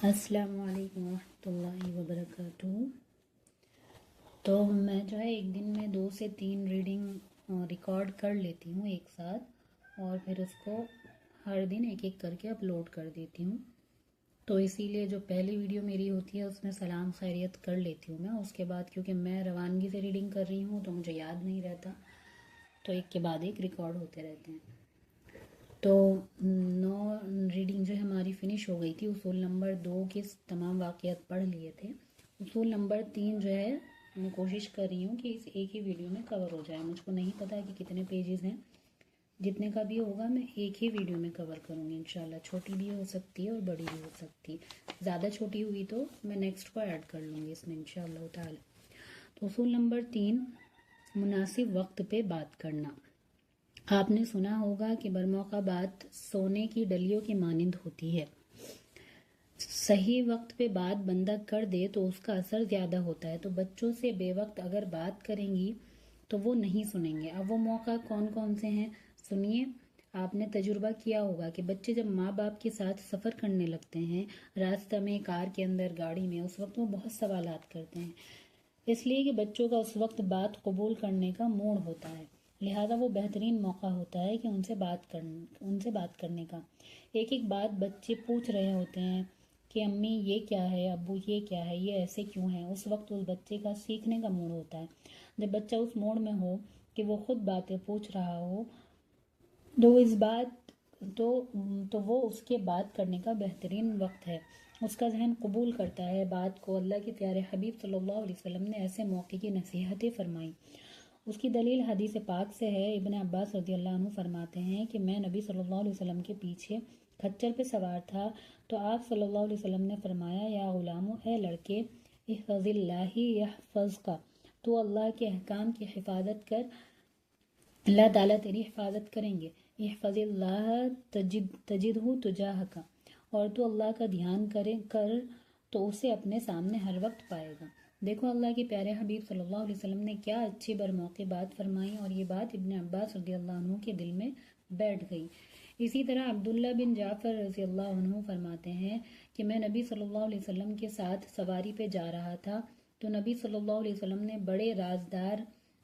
السلام علیکم ورحمۃ اللہ وبرکاتہ۔ تو میں جو ہے ایک دن میں 2 سے 3 ریڈنگ ریکارڈ کر لیتی ہوں ایک ساتھ، اور پھر اس کو ہر دن ایک ایک کر کے اپلوڈ کر دیتی ہوں۔ تو اسی لیے جو پہلی ویڈیو میری ہوتی ہے اس میں سلام خیریت کر لیتی ہوں میں، اس کے بعد کیونکہ میں روانگی سے ریڈنگ کر رہی ہوں تو مجھے یاد نہیں رہتا، تو ایک کے بعد ایک ریکارڈ ہوتے رہتے ہیں۔ تو 9 ریڈنگ جو ہماری فنش ہو گئی تھی، اصول نمبر 2 کے تمام واقعات پڑھ لیے تھے۔ اصول نمبر 3 جو ہے میں کوشش کر رہی ہوں کہ اس ایک ہی ویڈیو میں کور ہو جائے۔ مجھ کو نہیں پتا کہ کتنے پیجز ہیں، جتنے کا بھی ہوگا میں ایک ہی ویڈیو میں کور کروں گی انشاءاللہ۔ چھوٹی بھی ہو سکتی ہے اور بڑی بھی ہو سکتی ہے، زیادہ چھوٹی ہوئی تو میں نیکسٹ کو ایڈ کر لوں گی اس میں انشاءاللہ تعالی۔ تو اصول نمبر 3، مناسب وقت پہ بات کرنا۔ آپ نے سنا ہوگا کہ برموقع بات سونے کی ڈلیوں کی مانند ہوتی ہے۔ صحیح وقت پہ بات بندہ کر دے تو اس کا اثر زیادہ ہوتا ہے۔ تو بچوں سے بے وقت اگر بات کریں گی تو وہ نہیں سنیں گے۔ اب وہ موقع کون کون سے ہیں سنیے۔ آپ نے تجربہ کیا ہوگا کہ بچے جب ماں باپ کے ساتھ سفر کرنے لگتے ہیں، راستہ میں، کار کے اندر، گاڑی میں، اس وقت وہ بہت سوالات کرتے ہیں، اس لیے کہ بچوں کا اس وقت بات قبول کرنے کا موڈ ہوتا ہے، لہذا وہ بہترین موقع ہوتا ہے کہ ان سے بات کرنے کا۔ ایک ایک بات بچے پوچھ رہے ہوتے ہیں کہ امی یہ کیا ہے، ابو یہ کیا ہے، یہ ایسے کیوں ہے۔ اس وقت اس بچے کا سیکھنے کا موڈ ہوتا ہے۔ جب بچہ اس موڈ میں ہو کہ وہ خود باتیں پوچھ رہا ہو تو وہ اس کے بات کرنے کا بہترین وقت ہے۔ اس کا ذہن قبول کرتا ہے بات کو۔ اللہ کے پیارے حبیب صلی اللہ علیہ وسلم نے ایسے موقع کی نصیحتیں فرمائیں۔ اس کی دلیل حدیث پاک سے ہے۔ ابن عباس رضی اللہ عنہ فرماتے ہیں کہ میں نبی صلی اللہ علیہ وسلم کے پیچھے کھچر پہ سوار تھا تو آپ صلی اللہ علیہ وسلم نے فرمایا، یا غلامو، اے لڑکے، احفظ اللہ یحفظک، تو اللہ کے احکام کی حفاظت کر، اللہ تعالیٰ تیری حفاظت کریں گے۔ احفظ اللہ تجدہ تجاہک، اور تو اللہ کا دھیان کر تو اسے اپنے سامنے ہر وقت پائے گا۔ دیکھو اللہ کے پیارے حبیب صلی اللہ علیہ وسلم نے کیا اچھی برموقع بات فرمائی، اور یہ بات ابن عباس رضی اللہ عنہ کے دل میں بیٹھ گئی۔ اسی طرح عبداللہ بن جعفر رضی اللہ عنہ فرماتے ہیں کہ میں نبی صلی اللہ علیہ وسلم کے ساتھ سواری پہ جا رہا تھا تو نبی صلی اللہ علیہ وسلم نے بڑے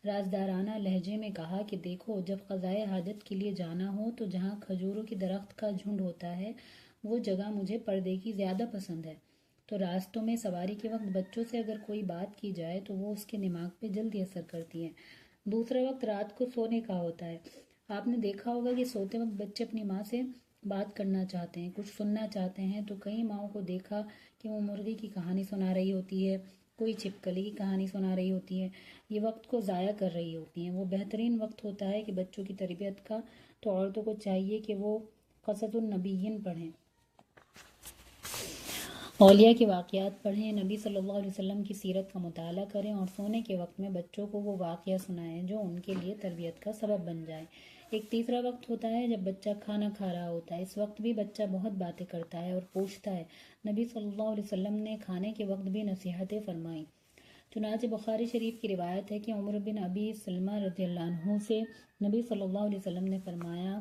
رازدارانہ لہجے میں کہا کہ دیکھو، جب قضائے حاجت کے لیے جانا ہو تو جہاں کھجوروں کے درخت کا جھنڈ ہوتا ہے وہ جگہ مجھے پردے کی زیادہ پسند ہے۔ تو راستوں میں سواری کے وقت بچوں سے اگر کوئی بات کی جائے تو وہ اس کے دماغ پہ جلدی اثر کرتی ہے۔ دوسرا وقت رات کو سونے کا ہوتا ہے۔ آپ نے دیکھا ہوگا کہ سوتے وقت بچے اپنی ماں سے بات کرنا چاہتے ہیں، کچھ سننا چاہتے ہیں، تو کئی ماؤں کو دیکھا کہ وہ مرغی کی کہانی سنا رہی ہوتی ہے، کوئی چھپکلی کی کہانی سنا رہی ہوتی ہے، یہ وقت کو ضائع کر رہی ہوتی ہیں۔ وہ بہترین وقت ہوتا ہے کہ بچوں کی تربیت کا، تو عورتوں کو چاہیے کہ وہ قصص النبیین پڑھیں، اولیاء کے واقعات پڑھیں، نبی صلی اللہ علیہ وسلم کی سیرت کا مطالعہ کریں، اور سونے کے وقت میں بچوں کو وہ واقعہ سنائیں جو ان کے لیے تربیت کا سبب بن جائے۔ ایک تیسرا وقت ہوتا ہے جب بچہ کھانا کھا رہا ہوتا ہے۔ اس وقت بھی بچہ بہت باتیں کرتا ہے اور پوچھتا ہے۔ نبی صلی اللہ علیہ وسلم نے کھانے کے وقت بھی نصیحتیں فرمائیں۔ چنانچہ بخاری شریف کی روایت ہے کہ عمر بن ابی سلمہ رضی اللہ عنہ سے نبی صلی اللہ علیہ وسلم نے فرمایا،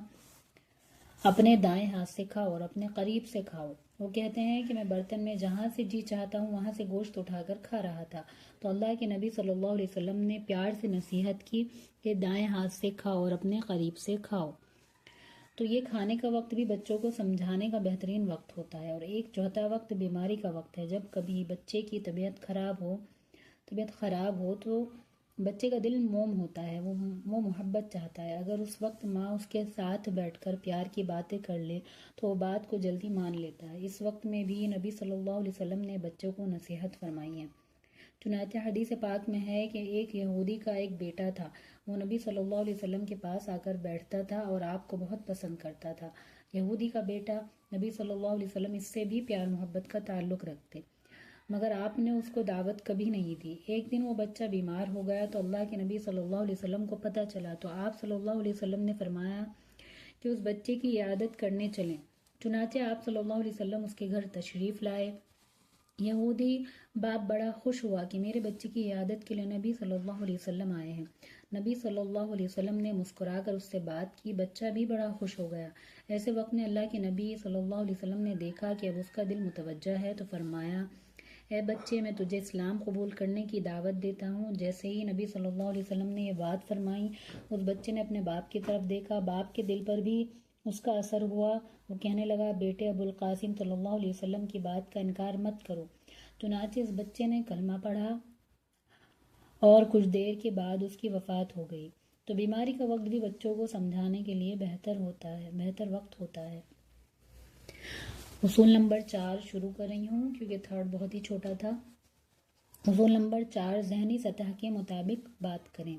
اپنے دائیں ہاتھ سے کھاؤ اور اپنے قریب سے کھاؤ۔ وہ کہتے ہیں کہ میں برتن میں جہاں سے جی چاہتا ہوں وہاں سے گوشت اٹھا کر کھا رہا تھا، تو اللہ کے نبی صلی اللہ علیہ وسلم نے پیار سے نصیحت کی کہ دائیں ہاتھ سے کھاؤ اور اپنے قریب سے کھاؤ۔ تو یہ کھانے کا وقت بھی بچوں کو سمجھانے کا بہترین وقت ہوتا ہے۔ اور ایک چوتھا وقت بیماری کا وقت ہے۔ جب کبھی بچے کی طبیعت خراب ہو تو بچے کا دل موم ہوتا ہے، وہ محبت چاہتا ہے۔ اگر اس وقت ماں اس کے ساتھ بیٹھ کر پیار کی باتیں کر لے تو وہ بات کو جلدی مان لیتا ہے۔ اس وقت میں بھی نبی صلی اللہ علیہ وسلم نے بچوں کو نصیحت فرمائی ہے۔ چنانچہ حدیث پاک میں ہے کہ ایک یہودی کا ایک بیٹا تھا، وہ نبی صلی اللہ علیہ وسلم کے پاس آ کر بیٹھتا تھا اور آپ کو بہت پسند کرتا تھا۔ یہودی کا بیٹا، نبی صلی اللہ علیہ وسلم اس سے بھی پیار محبت کا تعلق رکھتے، مگر آپ نے اس کو دعوت کبھی نہیں دی۔ ایک دن وہ بچہ بیمار ہو گیا تو اللہ کے نبی صلی اللہ علیہ وسلم کو پتہ چلا، تو آپ صلی اللہ علیہ وسلم نے فرمایا کہ اس بچے کی عیادت کرنے چلیں۔ چنانچہ آپ صلی اللہ علیہ وسلم اس کے گھر تشریف لائے۔ یہودی باپ بڑا خوش ہوا کہ میرے بچے کی عیادت کے لیے نبی صلی اللہ علیہ وسلم آئے ہیں۔ نبی صلی اللہ علیہ وسلم نے مسکرا کر اس سے بات کی، بچہ بھی بڑا خوش ہو گیا۔ ایسے وقت میں اللہ کے نبی صلی اللہ علیہ وسلم نے دیکھا کہ اب اس کا دل متوجہ ہے تو فرمایا، اے بچے، میں تجھے اسلام قبول کرنے کی دعوت دیتا ہوں۔ جیسے ہی نبی صلی اللہ علیہ وسلم نے یہ بات فرمائی، اس بچے نے اپنے باپ کی طرف دیکھا، باپ کے دل پر بھی اس کا اثر ہوا۔ وہ کہنے لگا، بیٹے، ابو القاسم صلی اللہ علیہ وسلم کی بات کا انکار مت کرو۔ چنانچہ اس بچے نے کلمہ پڑھا اور کچھ دیر کے بعد اس کی وفات ہو گئی۔ تو بیماری کا وقت بھی بچوں کو سمجھانے کے لیے بہتر وقت ہوتا ہے۔ اصول نمبر 4 شروع کر رہی ہوں کیونکہ تھرڈ بہت ہی چھوٹا تھا۔ اصول نمبر 4، ذہنی سطح کے مطابق بات کریں۔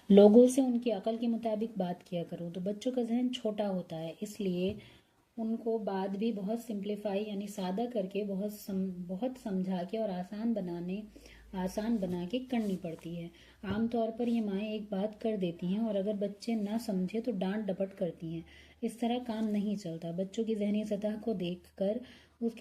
لوگوں سے ان کی عقل کے مطابق بات کیا کرو۔ تو بچوں کا ذہن چھوٹا ہوتا ہے، اس لیے ان کو بات بھی بہت سمپلیفائی یعنی سادہ کر کے بہت سمجھا کے اور آسان بنا کے کرنی پڑتی ہے۔ عام طور پر یہ مائیں ایک بات کر دیتی ہیں اور اگر بچے نہ سمجھے تو ڈانٹ ڈپٹ کرتی ہیں۔ اس طرح کام نہیں چلتا۔ بچوں کی ذہنی سطح کو دیکھ کر اس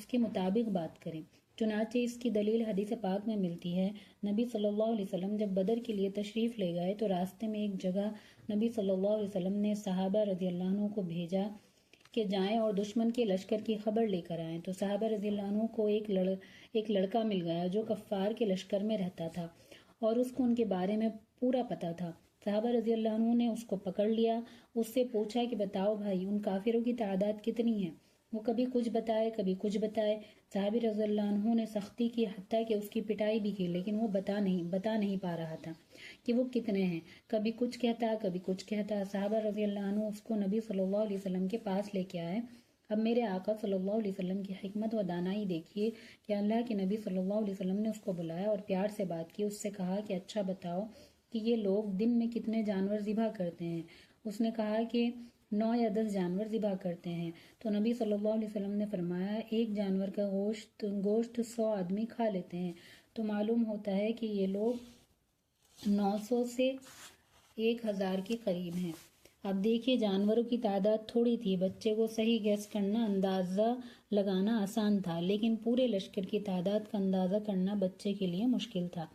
کے مطابق بات کریں۔ چنانچہ اس کی دلیل حدیث پاک میں ملتی ہے۔ نبی صلی اللہ علیہ وسلم جب بدر کے لیے تشریف لے گئے تو راستے میں ایک جگہ نبی صلی اللہ علیہ وسلم نے صحابہ رضی اللہ عنہ کو بھیجا کہ جائیں اور دشمن کے لشکر کی خبر لے کر آئیں۔ تو صحابہ رضی اللہ عنہ کو ایک لڑکا مل گیا جو کفار کے لشکر میں رہتا تھا اور اس کو ان کے بارے میں پورا پتہ تھا۔ صحابہ رضی اللہ عنہ نے اس کو پکڑ لیا، اس سے پوچھا کہ بتاؤ بھائی، ان کافروں کی تعداد کتنی ہے؟ وہ کبھی کچھ بتائے کبھی کچھ بتائے۔ صحابی رضی اللہ عنہ نے سختی کی، حتیٰ کہ اس کی پٹائی بھی کی، لیکن وہ بتا نہیں پا رہا تھا کہ وہ کتنے ہیں۔ کبھی کچھ کہتا کبھی کچھ کہتا۔ صحابہ رضی اللہ عنہ اس کو نبی صلی اللہ علیہ وسلم کے پاس لے کے آئے۔ اب میرے آقا صلی اللہ علیہ وسلم کی حکمت و دانائی دیکھیے کہ اللہ کے نبی صلی اللہ علیہ وسلم نے اس کو بلایا اور پیار سے بات کی۔ اس سے کہا کہ اچھا بتاؤ کہ یہ لوگ دن میں کتنے جانور ذبح کرتے ہیں؟ اس نے کہا کہ 9 یا 10 جانور ذبح کرتے ہیں۔ تو نبی صلی اللہ علیہ وسلم نے فرمایا، ایک جانور کا گوشت 100 آدمی کھا لیتے ہیں۔ تو معلوم ہوتا ہے کہ یہ لوگ 900 سے 1000 کے قریب ہیں۔ اب دیکھیے، جانوروں کی تعداد تھوڑی تھی، بچے کو صحیح گیس کرنا، اندازہ لگانا آسان تھا، لیکن پورے لشکر کی تعداد کا اندازہ کرنا بچے کے لیے مشکل تھا۔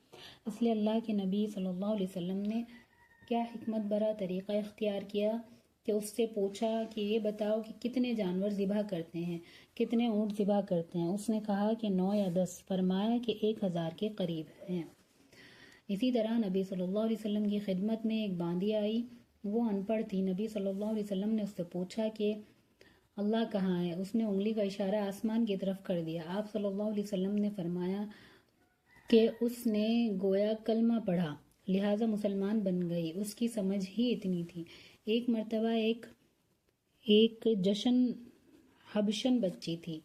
اس لیے اللہ کے نبی صلی اللہ علیہ وسلم نے کیا حکمت برا طریقہ اختیار کیا کہ اس سے پوچھا کہ یہ بتاؤ کہ کتنے جانور ذبح کرتے ہیں، کتنے اونٹ ذبح کرتے ہیں؟ اس نے کہا کہ 9 یا 10، فرمایا کہ 1000 کے قریب ہیں۔ اسی طرح نبی صلی اللہ علیہ وسلم کی خدمت میں ایک باندی آئی، وہ ان پڑھ تھی۔ نبی صلی اللہ علیہ وسلم نے اس سے پوچھا کہ اللہ کہاں ہے؟ اس نے انگلی کا اشارہ آسمان کی طرف کر دیا۔ آپ صلی اللہ علیہ وسلم نے فرمایا کہ اس نے گویا کلمہ پڑھا، لہٰذا مسلمان بن گئی، اس کی سمجھ ہی اتنی تھی۔ ایک مرتبہ ایک حبشن بچی تھی،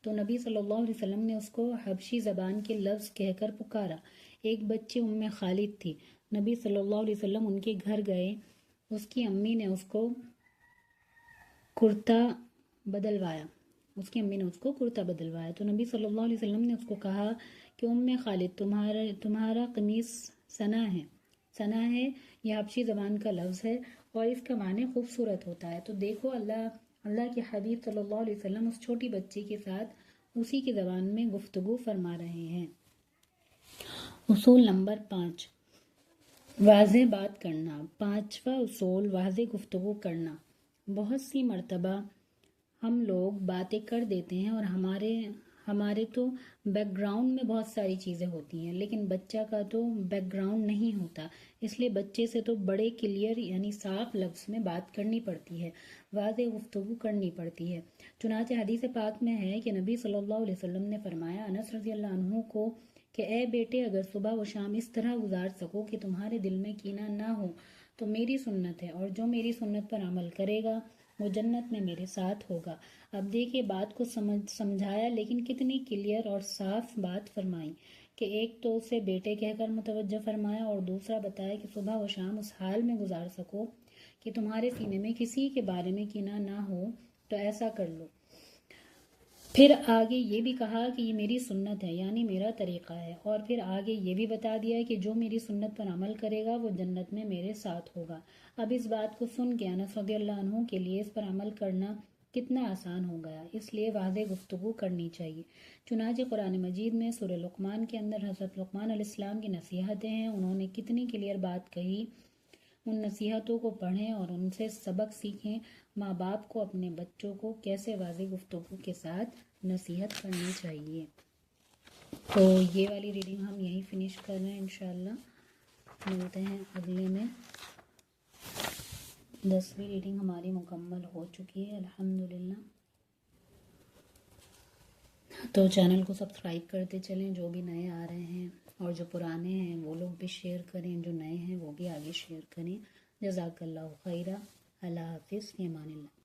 تو نبی صلی اللہ علیہ وسلم نے اس کو حبشی زبان کے لفظ کہہ کر پکارا۔ ایک بچی ام خالد تھی، نبی صلی اللہ علیہ وسلم ان کے گھر گئے، اس کی امی نے اس کو کرتا بدلوایا تو نبی صلی اللہ علیہ وسلم نے اس کو کہا کہ ام خالد، تمہارا قمیص ثنا ہے، یہ حبشی زبان کا لفظ ہے اور اس کا معنی خوبصورت ہوتا ہے۔ تو دیکھو، اللہ کے حبیب صلی اللہ علیہ وسلم اس چھوٹی بچی کے ساتھ اسی کی زبان میں گفتگو فرما رہے ہیں۔ اصول نمبر 5، واضح بات کرنا۔ 5واں اصول، واضح گفتگو کرنا۔ بہت سی مرتبہ ہم لوگ باتیں کر دیتے ہیں اور ہمارے تو بیک گراؤنڈ میں بہت ساری چیزیں ہوتی ہیں، لیکن بچہ کا تو بیک گراؤنڈ نہیں ہوتا، اس لیے بچے سے تو بڑے کلیئر یعنی صاف لفظ میں بات کرنی پڑتی ہے، واضح گفتگو کرنی پڑتی ہے۔ چنانچہ حدیث پاک میں ہے کہ نبی صلی اللہ علیہ وسلم نے فرمایا انس رضی اللہ عنہ کو کہ اے بیٹے، اگر صبح و شام اس طرح گزار سکو کہ تمہارے دل میں کینہ نہ ہو تو میری سنت ہے، اور جو میری سنت پر عمل کرے گا وہ جنت میں میرے ساتھ ہوگا۔ اب دیکھیے، بات کو سمجھایا، لیکن کتنی کلیئر اور صاف بات فرمائی کہ ایک تو اسے بیٹے کہہ کر متوجہ فرمایا اور دوسرا بتایا کہ صبح و شام اس حال میں گزار سکو کہ تمہارے سینے میں کسی کے بارے میں کینہ نہ ہو تو ایسا کر لو۔ پھر آگے یہ بھی کہا کہ یہ میری سنت ہے یعنی میرا طریقہ ہے، اور پھر آگے یہ بھی بتا دیا کہ جو میری سنت پر عمل کرے گا وہ جنت میں میرے ساتھ ہوگا۔ اب اس بات کو سن کے انس رضی اللہ عنہ کے لیے اس پر عمل کرنا کتنا آسان ہو گیا، اس لیے واضح گفتگو کرنی چاہیے۔ چنانچہ قرآن مجید میں سورہ لقمان کے اندر حضرت لقمان علیہ السلام کی نصیحتیں ہیں، انہوں نے کتنی کلیئر بات کہی۔ ان نصیحتوں کو پڑھیں اور ان سے سبق سیکھیں، ماں باپ کو اپنے بچوں کو کیسے واضح گفتگو کے ساتھ نصیحت کرنی چاہیے۔ تو یہ والی ریڈنگ ہم یہیں فنش کر رہے ہیں، انشاءاللہ ملتے ہیں اگلے میں۔ 10ویں ریڈنگ ہماری مکمل ہو چکی ہے الحمدللہ۔ تو چینل کو سبسکرائب کرتے چلیں، جو بھی نئے آ رہے ہیں، اور جو پرانے ہیں وہ لوگ بھی شیئر کریں، جو نئے ہیں وہ بھی آگے شیئر کریں۔ جزاک اللہ خیرہ۔ اللہ حافظ، فی امان اللہ۔